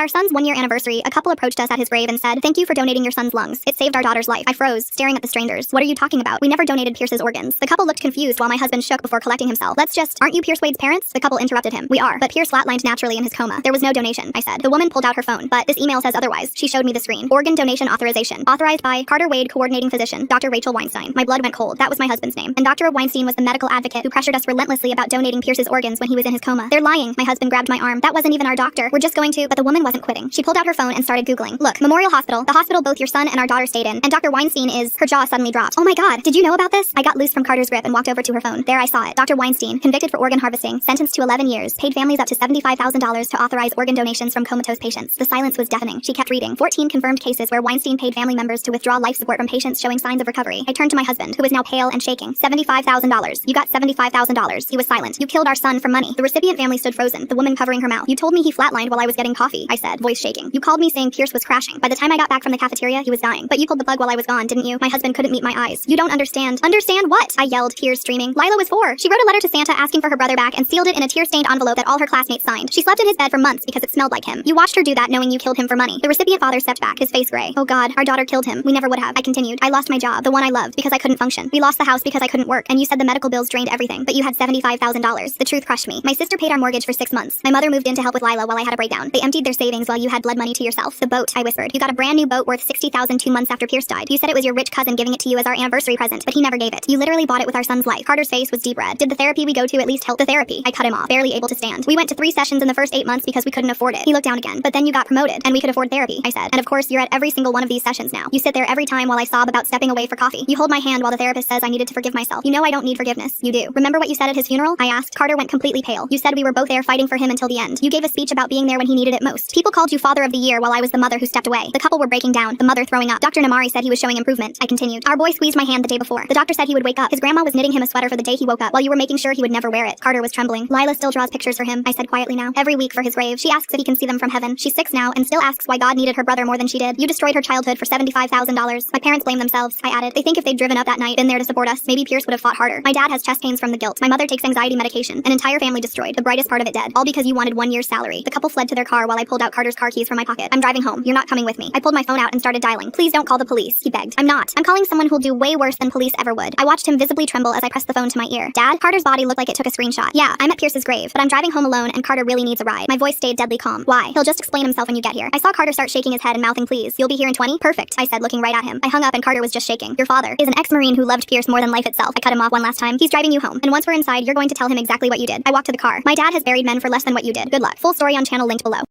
our son's 1-year anniversary, a couple approached us at his grave and said, "Thank you for donating your son's lungs. It saved our daughter's life." I froze, staring at the strangers. "What are you talking about? We never donated Pierce's organs." The couple looked confused while my husband shook before collecting himself. Aren't you Pierce Wade's parents?" The couple interrupted him. "We are, but Pierce flatlined naturally in his coma. There was no donation," I said. The woman pulled out her phone. "But this email says otherwise." She showed me the screen. "Organ donation authorization. Authorized by Carter Wade, coordinating physician, Dr. Rachel Weinstein." My blood went cold. That was my husband's name. And Dr. Weinstein was the medical advocate who pressured us relentlessly about donating Pierce's organs when he was in his coma. "They're lying." My husband grabbed my arm. "That wasn't even our doctor. We're just going to—" But the woman wasn't quitting. She pulled out her phone and started Googling. "Look, Memorial Hospital, the hospital both your son and our daughter stayed in, and Dr. Weinstein is—" Her jaw suddenly dropped. "Oh my God, did you know about this?" I got loose from Carter's grip and walked over to her phone. There I saw it. Dr. Weinstein, convicted for organ harvesting, sentenced to 11 years, paid families up to $75,000 to authorize organ donations from comatose patients. The silence was deafening. She kept reading. 14 confirmed cases where Weinstein paid family members to withdraw life support from patients showing signs of recovery. I turned to my husband, who was now pale and shaking. $75,000. You got $75,000. He was silent. "You killed our son for money." The recipient family stood frozen, the woman covering her mouth. "You told me he flatlined while I was getting coffee," I said, voice shaking. "You called me saying Pierce was crashing. By the time I got back from the cafeteria, he was dying. But you pulled the plug while I was gone, didn't you?" My husband couldn't meet my eyes. "You don't understand." "Understand what?" I yelled, tears streaming. "Lila was 4. She wrote a letter to Santa asking for her brother back and sealed it in a tear-stained envelope that all her classmates signed. She slept in his bed for months because it smelled like him. You watched her do that knowing you killed him for money." The recipient father stepped back, his face gray. "Oh God, our daughter killed him. We never would have." I continued. "I lost my job, the one I loved, because I couldn't function. We lost the house because I couldn't work, and you said the medical bills drained everything, but you had $75,000. The truth crushed me. My sister paid our mortgage for 6 months. My mother moved in to help with Lila while I had a breakdown. They emptied their savings while you had blood money to yourself." "The boat," I whispered. "You got a brand new boat worth $60,000 2 months after Pierce died. You said it was your rich cousin giving it to you as our anniversary present, but he never gave it. You literally bought it with our son's life." Carter's face was deep red. "Did the therapy we go to at least help?" "The therapy." I cut him off, barely able to stand. "We went to 3 sessions in the first 8 months because we couldn't afford it." He looked down again. "But then you got promoted, and we could afford therapy," I said. "And of course, you're at every single one of these sessions now. You sit there every time while I sob about stepping away for coffee. You hold my hand while the therapist says I needed to forgive myself. You know I don't need forgiveness." "You do. Remember what you said at his funeral?" I asked. Carter went completely pale. "You said we were both there fighting for him until the end. You gave a speech about being there when he needed it most. People called you Father of the Year while I was the mother who stepped away." The couple were breaking down, the mother throwing up. "Dr. Namari said he was showing improvement," I continued. "Our boy squeezed my hand the day before. The doctor said he would wake up. His grandma was knitting him a sweater for the day he woke up while you were making sure he would never wear it." Carter was trembling. "Lila still draws pictures for him," I said quietly now. "Every week for his grave. She asks if he can see them from heaven. She's 6 now and still asks why God needed her brother more than she did. You destroyed her childhood for $75,000. My parents blame themselves," I added. "They think if they'd driven up that night, been there to support us, maybe Pierce would have fought harder. My dad has chest pains from the guilt. My mother takes anxiety medication. An entire family destroyed. The brightest part of it dead. All because you wanted 1 year's salary." The couple fled to their car while I pulled out Carter's car keys from my pocket. "I'm driving home. You're not coming with me." I pulled my phone out and started dialing. "Please don't call the police," he begged. "I'm not. I'm calling someone who'll do way worse than police ever would." I watched him visibly tremble as I pressed the phone to my ear. "Dad?" Carter's body looked like it took a screenshot. "Yeah, I'm at Pierce's grave, but I'm driving home alone and Carter really needs a ride." My voice stayed deadly calm. "Why?" "He'll just explain himself when you get here." I saw Carter start shaking his head and mouthing please. "You'll be here in 20? Perfect," I said, looking right at him. I hung up and Carter was just shaking. "Your father is an ex-Marine who loved Pierce more than life itself." I cut him off one last time. "He's driving you home, and once we're inside, you're going to tell him exactly what you did." I walked to the car. "My dad has buried men for less than what you did. Good luck." Full story on channel linked below.